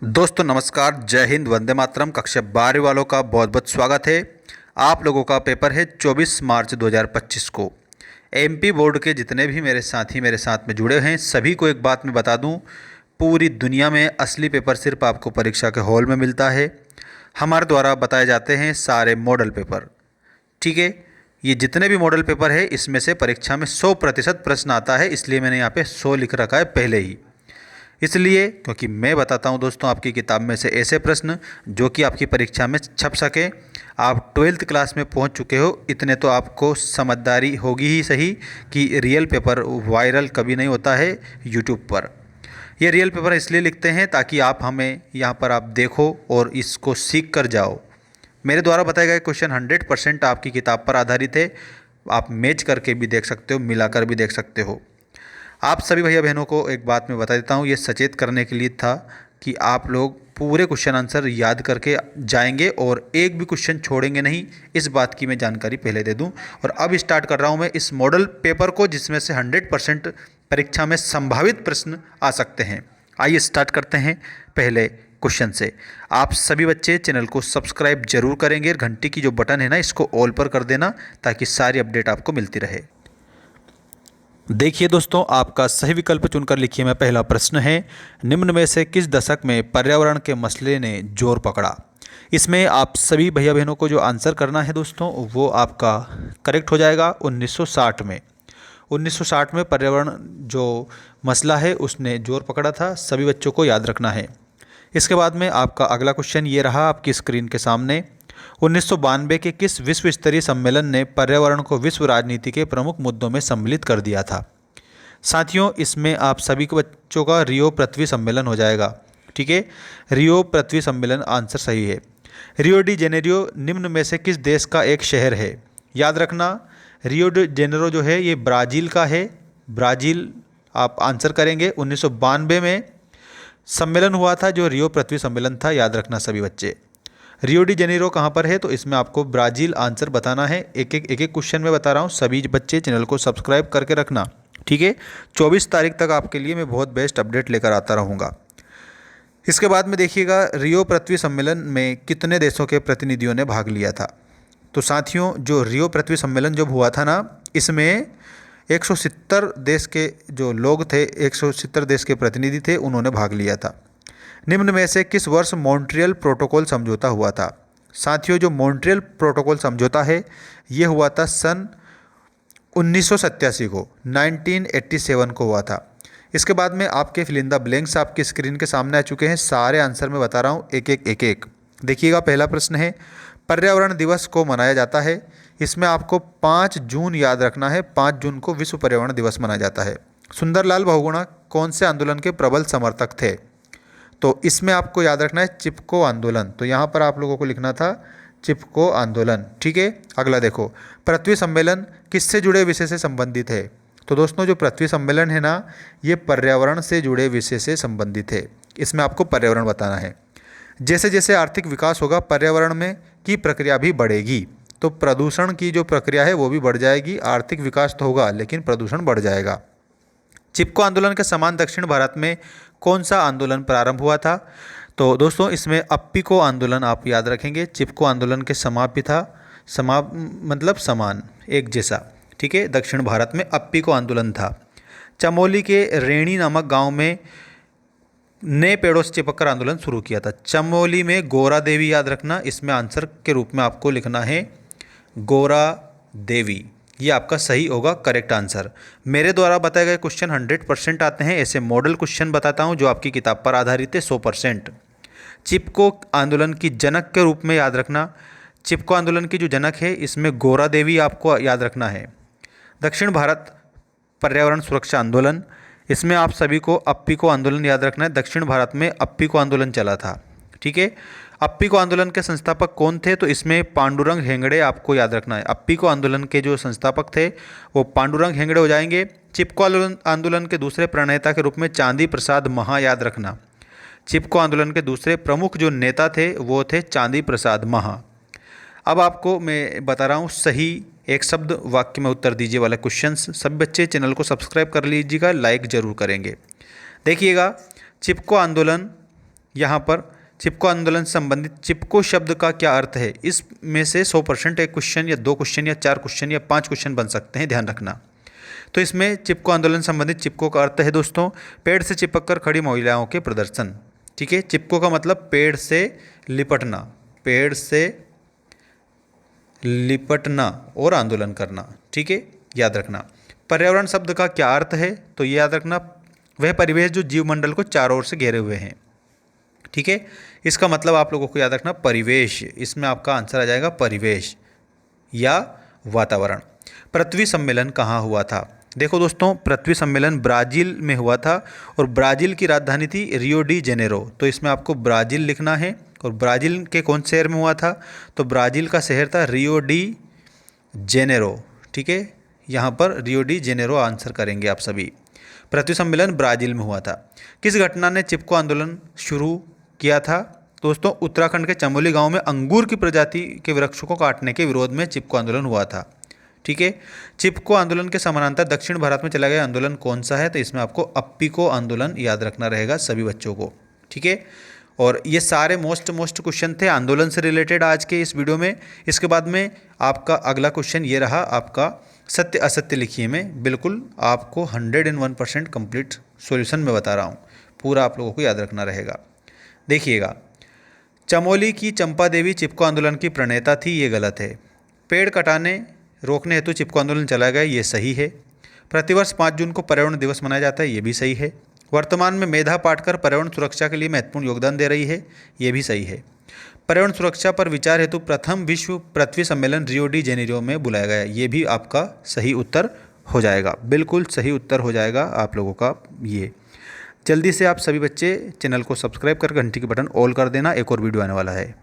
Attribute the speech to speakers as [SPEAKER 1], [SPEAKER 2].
[SPEAKER 1] दोस्तों नमस्कार, जय हिंद, वंदे मातरम। कक्षा 12 वालों का बहुत बहुत स्वागत है। आप लोगों का पेपर है 24 मार्च 2025 को। एमपी बोर्ड के जितने भी मेरे साथी मेरे साथ में जुड़े हैं, सभी को एक बात मैं बता दूं, पूरी दुनिया में असली पेपर सिर्फ आपको परीक्षा के हॉल में मिलता है। हमारे द्वारा बताए जाते हैं सारे मॉडल पेपर। ठीक है, ये जितने भी मॉडल पेपर है इसमें से परीक्षा में 100% प्रश्न आता है, इसलिए मैंने यहाँ पे 100 लिख रखा है पहले ही। इसलिए क्योंकि मैं बताता हूं दोस्तों आपकी किताब में से ऐसे प्रश्न जो कि आपकी परीक्षा में छप सके। आप 12th क्लास में पहुंच चुके हो, इतने तो आपको समझदारी होगी ही सही कि रियल पेपर वायरल कभी नहीं होता है यूट्यूब पर। ये रियल पेपर इसलिए लिखते हैं ताकि आप हमें यहाँ पर आप देखो और इसको सीख कर जाओ। मेरे द्वारा बताए गए क्वेश्चन 100% आपकी किताब पर आधारित है। आप मैच करके भी देख सकते हो, मिलाकर भी देख सकते हो। आप सभी भैया बहनों को एक बात मैं बता देता हूँ, ये सचेत करने के लिए था कि आप लोग पूरे क्वेश्चन आंसर याद करके जाएंगे और एक भी क्वेश्चन छोड़ेंगे नहीं। इस बात की मैं जानकारी पहले दे दूं। और अब स्टार्ट कर रहा हूं मैं इस मॉडल पेपर को, जिसमें से 100% परीक्षा में संभावित प्रश्न आ सकते हैं। आइए स्टार्ट करते हैं पहले क्वेश्चन से। आप सभी बच्चे चैनल को सब्सक्राइब जरूर करेंगे, घंटी की जो बटन है ना इसको ऑल पर कर देना ताकि सारी अपडेट आपको मिलती रहे। देखिए दोस्तों, आपका सही विकल्प चुनकर लिखिए। मैं पहला प्रश्न है, निम्न में से किस दशक में पर्यावरण के मसले ने जोर पकड़ा। इसमें आप सभी भैया बहनों को जो आंसर करना है दोस्तों वो आपका करेक्ट हो जाएगा 1960 में। 1960 में पर्यावरण जो मसला है उसने जोर पकड़ा था, सभी बच्चों को याद रखना है। इसके बाद में आपका अगला क्वेश्चन ये रहा आपकी स्क्रीन के सामने। 1992 के किस विश्व स्तरीय सम्मेलन ने पर्यावरण को विश्व राजनीति के प्रमुख मुद्दों में सम्मिलित कर दिया था। साथियों, इसमें आप सभी को बच्चों का रियो पृथ्वी सम्मेलन हो जाएगा। ठीक है, रियो पृथ्वी सम्मेलन आंसर सही है। रियो डी जेनेरियो निम्न में से किस देश का एक शहर है। याद रखना, रियो डी जेनेरो जो है ये ब्राज़ील का है। ब्राज़ील आप आंसर करेंगे। 1992 में सम्मेलन हुआ था जो रियो पृथ्वी सम्मेलन था, याद रखना सभी बच्चे। रियो डी जेनेरो कहाँ पर है, तो इसमें आपको ब्राज़ील आंसर बताना है। एक एक क्वेश्चन में बता रहा हूँ, सभी बच्चे चैनल को सब्सक्राइब करके रखना। ठीक है, 24 तारीख तक आपके लिए मैं बहुत बेस्ट अपडेट लेकर आता रहूँगा। इसके बाद में देखिएगा, रियो पृथ्वी सम्मेलन में कितने देशों के प्रतिनिधियों ने भाग लिया था। तो साथियों, जो रियो पृथ्वी सम्मेलन जब हुआ था ना, इसमें 170 देश के जो लोग थे, 170 देश के प्रतिनिधि थे, उन्होंने भाग लिया था। निम्न में से किस वर्ष मॉन्ट्रियल प्रोटोकॉल समझौता हुआ था। साथियों, जो मॉन्ट्रियल प्रोटोकॉल समझौता है ये हुआ था सन 1987 को, 1987 को हुआ था। इसके बाद में आपके फिल इन द ब्लैंक्स आपकी स्क्रीन के सामने आ चुके हैं। सारे आंसर मैं बता रहा हूँ एक एक। देखिएगा, पहला प्रश्न है, पर्यावरण दिवस को मनाया जाता है। इसमें आपको 5 जून याद रखना है। 5 जून को विश्व पर्यावरण दिवस मनाया जाता है। सुंदरलाल बहुगुणा कौन से आंदोलन के प्रबल समर्थक थे। तो इसमें आपको याद रखना है चिपको आंदोलन। तो यहाँ पर आप लोगों को लिखना था चिपको आंदोलन। ठीक है, अगला देखो, पृथ्वी सम्मेलन किससे जुड़े विषय से संबंधित है। तो दोस्तों, जो पृथ्वी सम्मेलन है ना, ये पर्यावरण से जुड़े विषय से संबंधित है। इसमें आपको पर्यावरण बताना है। जैसे जैसे आर्थिक विकास होगा, पर्यावरण में की प्रक्रिया भी बढ़ेगी। तो प्रदूषण की जो प्रक्रिया है वो भी बढ़ जाएगी। आर्थिक विकास तो होगा लेकिन प्रदूषण बढ़ जाएगा। चिपको आंदोलन के समान दक्षिण भारत में कौन सा आंदोलन प्रारंभ हुआ था। तो दोस्तों, इसमें अप्पिको आंदोलन आप याद रखेंगे। चिपको आंदोलन के समाप्ति था, समाप मतलब समान, एक जैसा। ठीक है, दक्षिण भारत में अप्पिको आंदोलन था। चमोली के रेणी नामक गांव में ने पेड़ों से चिपककर आंदोलन शुरू किया था। चमोली में गोरा देवी याद रखना। इसमें आंसर के रूप में आपको लिखना है गोरा देवी। ये आपका सही होगा करेक्ट आंसर। मेरे द्वारा बताए गए क्वेश्चन 100% आते हैं। ऐसे मॉडल क्वेश्चन बताता हूँ जो आपकी किताब पर आधारित है 100%। चिपको आंदोलन की जनक के रूप में याद रखना। चिपको आंदोलन की जो जनक है इसमें गोरा देवी आपको याद रखना है। दक्षिण भारत पर्यावरण सुरक्षा आंदोलन, इसमें आप सभी को अप्पिको आंदोलन याद रखना है। दक्षिण भारत में अप्पिको आंदोलन चला था। ठीक है, अप्पिको आंदोलन के संस्थापक कौन थे, तो इसमें पांडुरंग हेगड़े आपको याद रखना है। अप्पिको आंदोलन के जो संस्थापक थे वो पांडुरंग हेगड़े हो जाएंगे। चिपको आंदोलन के दूसरे प्रणेता के रूप में चांदी प्रसाद महा याद रखना। चिपको आंदोलन के दूसरे प्रमुख जो नेता थे वो थे चांदी प्रसाद महा। अब आपको मैं बता रहा हूँ सही एक शब्द वाक्य में उत्तर दीजिए वाले क्वेश्चंस। सभी बच्चे चैनल को सब्सक्राइब कर लीजिएगा, लाइक जरूर करेंगे। देखिएगा, चिपको आंदोलन यहाँ पर चिपको आंदोलन से संबंधित चिपको शब्द का क्या अर्थ है, इसमें से 100% एक क्वेश्चन या 2 क्वेश्चन या 4 क्वेश्चन या 5 क्वेश्चन बन सकते हैं, ध्यान रखना। तो इसमें चिपको आंदोलन संबंधित चिपको का अर्थ है दोस्तों पेड़ से चिपक कर खड़ी महिलाओं के प्रदर्शन। ठीक है, चिपको का मतलब पेड़ से लिपटना, पेड़ से लिपटना और आंदोलन करना। ठीक है, याद रखना। पर्यावरण शब्द का क्या अर्थ है, तो ये याद रखना वह परिवेश जो जीवमंडल को चारों ओर से घेरे हुए हैं। ठीक है, इसका मतलब आप लोगों को याद रखना परिवेश, इसमें आपका आंसर आ जाएगा परिवेश या वातावरण। पृथ्वी सम्मेलन कहाँ हुआ था, देखो दोस्तों पृथ्वी सम्मेलन ब्राज़ील में हुआ था और ब्राज़ील की राजधानी थी रियो डी जेनेरो। तो इसमें आपको ब्राज़ील लिखना है और ब्राज़ील के कौन से शहर में हुआ था, तो ब्राज़ील का शहर था रियो डी जेनेरो। ठीक है, यहाँ पर रियो डी जेनेरो आंसर करेंगे आप सभी। पृथ्वी सम्मेलन ब्राज़ील में हुआ था। किस घटना ने चिपको आंदोलन शुरू किया था, दोस्तों उत्तराखंड के चमोली गांव में अंगूर की प्रजाति के वृक्षों को काटने के विरोध में चिपको आंदोलन हुआ था। ठीक है, चिपको आंदोलन के समानांतर दक्षिण भारत में चला गया आंदोलन कौन सा है, तो इसमें आपको अप्पिको आंदोलन याद रखना रहेगा सभी बच्चों को। ठीक है, और ये सारे मोस्ट क्वेश्चन थे आंदोलन से रिलेटेड आज के इस वीडियो में। इसके बाद में आपका अगला क्वेश्चन ये रहा आपका सत्य असत्य लिखिए में। बिल्कुल आपको 101% कंप्लीट सॉल्यूशन मैं बता रहा हूँ, पूरा आप लोगों को याद रखना रहेगा। देखिएगा, चमोली की चंपा देवी चिपको आंदोलन की प्रणेता थी, ये गलत है। पेड़ कटाने रोकने हेतु चिपको आंदोलन चला गया, ये सही है। प्रतिवर्ष 5 जून को पर्यावरण दिवस मनाया जाता है, ये भी सही है। वर्तमान में मेधा पाटकर पर्यावरण सुरक्षा के लिए महत्वपूर्ण योगदान दे रही है, ये भी सही है। पर्यावरण सुरक्षा पर विचार हेतु प्रथम विश्व पृथ्वी सम्मेलन रियो डी जेनेरो में बुलाया गया, ये भी आपका सही उत्तर हो जाएगा, बिल्कुल सही उत्तर हो जाएगा आप लोगों का ये। जल्दी से आप सभी बच्चे चैनल को सब्सक्राइब कर घंटी के बटन ऑल कर देना, एक और वीडियो आने वाला है।